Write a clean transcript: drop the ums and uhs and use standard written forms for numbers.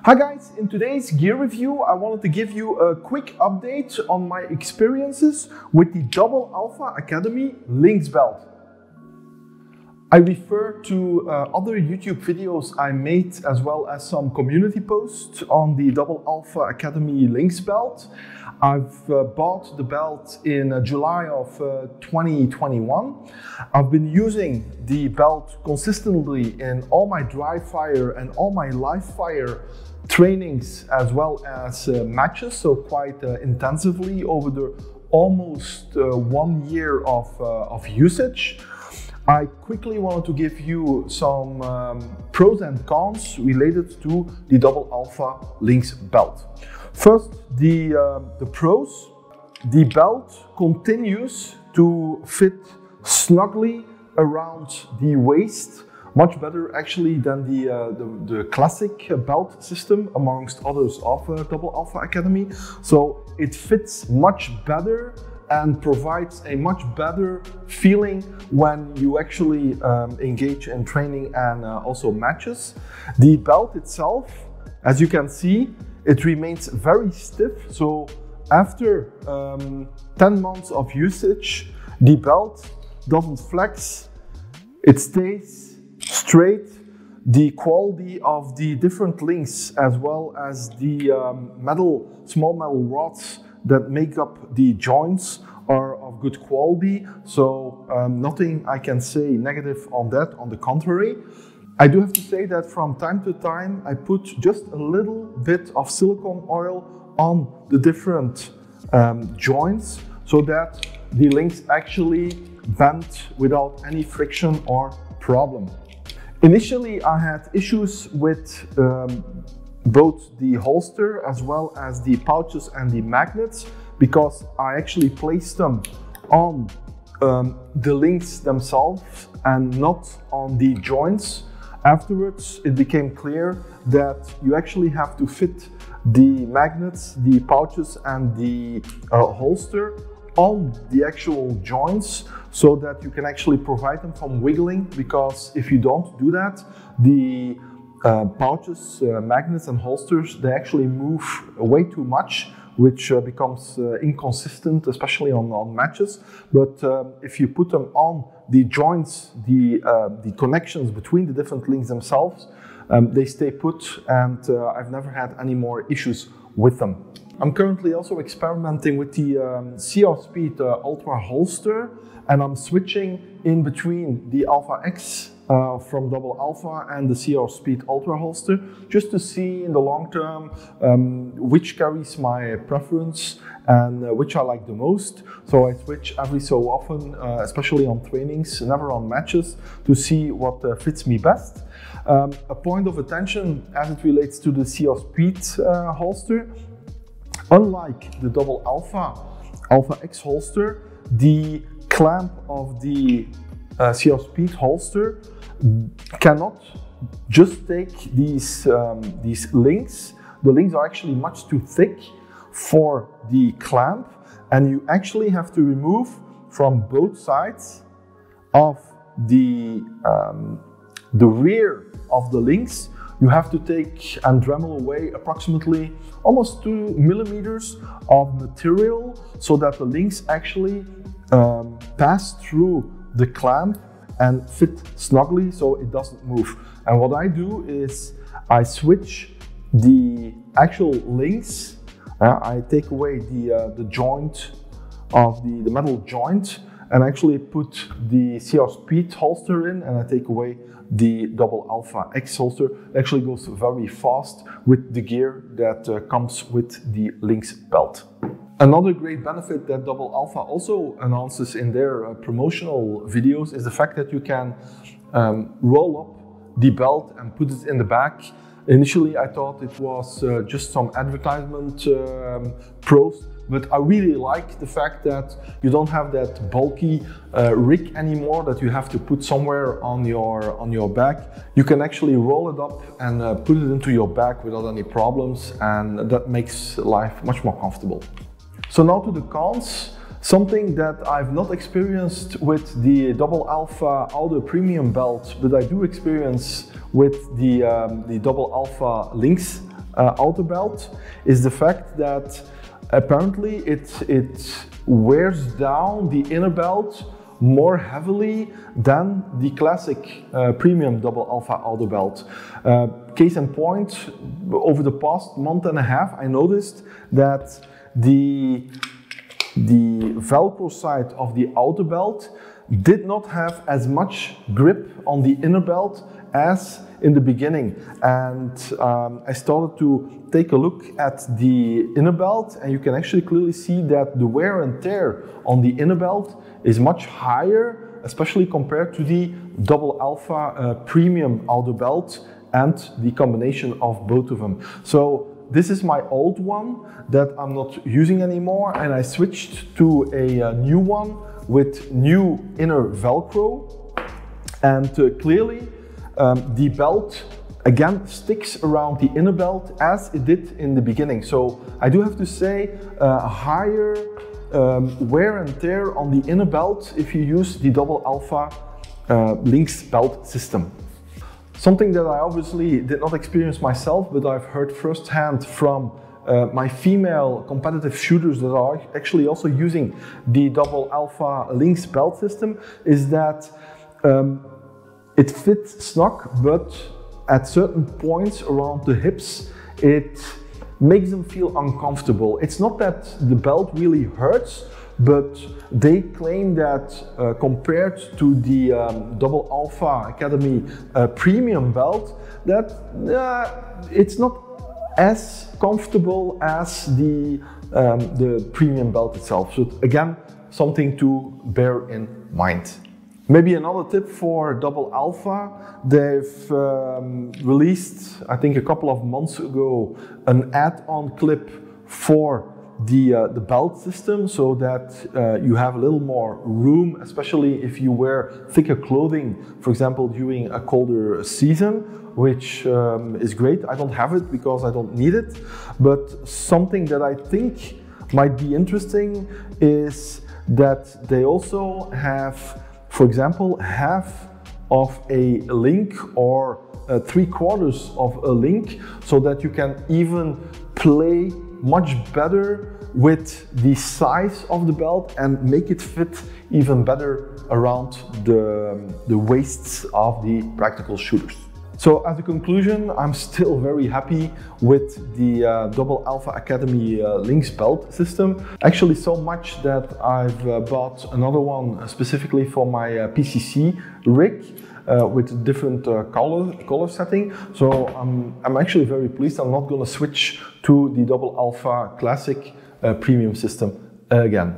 Hi guys, in today's gear review I wanted to give you a quick update on my experiences with the Double Alpha Academy Lynx belt. I refer to other YouTube videos I made as well as some community posts on the Double Alpha Academy Lynx belt. I've bought the belt in July of 2021. I've been using the belt consistently in all my dry fire and all my live fire trainings as well as matches, so quite intensively over the almost 1 year of usage. I quickly wanted to give you some pros and cons related to the Double Alpha Lynx belt. First, the pros. The belt continues to fit snugly around the waist, much better actually than the classic belt system amongst others of Double Alpha Academy. So it fits much better and provides a much better feeling when you actually engage in training and also matches. The belt itself, as you can see, it remains very stiff. So after 10 months of usage, the belt doesn't flex, it stays straight. The quality of the different links as well as the small metal rods that make up the joints are of good quality, so nothing I can say negative on that. On the contrary, I do have to say that from time to time I put just a little bit of silicone oil on the different joints so that the links actually bend without any friction or problem. Initially I had issues with both the holster as well as the pouches and the magnets, because I actually placed them on the links themselves and not on the joints. Afterwards it became clear that you actually have to fit the magnets, the pouches and the holster on the actual joints so that you can actually provide them from wiggling, because if you don't do that, the pouches, magnets and holsters, they actually move way too much, which becomes inconsistent, especially on matches. But if you put them on the joints, the connections between the different links themselves, they stay put, and I've never had any more issues with them. I'm currently also experimenting with the CR Speed Ultra holster, and I'm switching in between the Alpha X from Double Alpha and the CR Speed Ultra holster, just to see in the long term which carries my preference and which I like the most. So I switch every so often, especially on trainings, never on matches, to see what fits me best. A point of attention as it relates to the CR Speed holster: unlike the Double Alpha X holster, the clamp of the CR Speed holster cannot just take these links. The links are actually much too thick for the clamp, and you actually have to remove from both sides of the rear of the links. You have to take and Dremel away approximately almost 2 millimeters of material so that the links actually pass through the clamp and fit snugly so it doesn't move. And what I do is I switch the actual links. I take away the joint of the metal joint and actually put the CR Speed holster in, and I take away the Double Alpha X holster. It actually goes very fast with the gear that comes with the Lynx belt. Another great benefit that Double Alpha also announces in their promotional videos is the fact that you can roll up the belt and put it in the back. Initially I thought it was just some advertisement pros, but I really like the fact that you don't have that bulky rig anymore that you have to put somewhere on your back. You can actually roll it up and put it into your back without any problems, and that makes life much more comfortable. So now to the cons. Something that I've not experienced with the Double Alpha Outer Premium belt, but I do experience with the Double Alpha Lynx outer belt is the fact that apparently it wears down the inner belt more heavily than the classic premium double alpha outer belt. Case in point, over the past month and a half, I noticed that the Velcro side of the outer belt did not have as much grip on the inner belt as in the beginning, and I started to take a look at the inner belt, and you can actually clearly see that the wear and tear on the inner belt is much higher, especially compared to the double alpha premium outer belt and the combination of both of them. So this is my old one that I'm not using anymore, and I switched to a new one with new inner Velcro, and clearly the belt again sticks around the inner belt as it did in the beginning. So I do have to say a higher wear and tear on the inner belt if you use the double alpha Lynx belt system. Something that I obviously did not experience myself, but I've heard firsthand from my female competitive shooters that are actually also using the double alpha Lynx belt system, is that it fits snug, but at certain points around the hips, it makes them feel uncomfortable. It's not that the belt really hurts, but they claim that compared to the Double Alpha Academy premium belt, that it's not as comfortable as the premium belt itself. So again, something to bear in mind. Maybe another tip for Double Alpha, they've released, I think a couple of months ago, an add-on clip for the belt system, so that you have a little more room, especially if you wear thicker clothing, for example during a colder season, which is great. I don't have it because I don't need it, but something that I think might be interesting is that they also have, for example, half of a link or 3/4 of a link, so that you can even play much better with the size of the belt and make it fit even better around the waists of the practical shooters. So as a conclusion, I'm still very happy with the Double Alpha Academy Lynx belt system. Actually so much that I've bought another one specifically for my PCC Rig with different color setting. So I'm actually very pleased. I'm not going to switch to the Double Alpha Classic premium system again.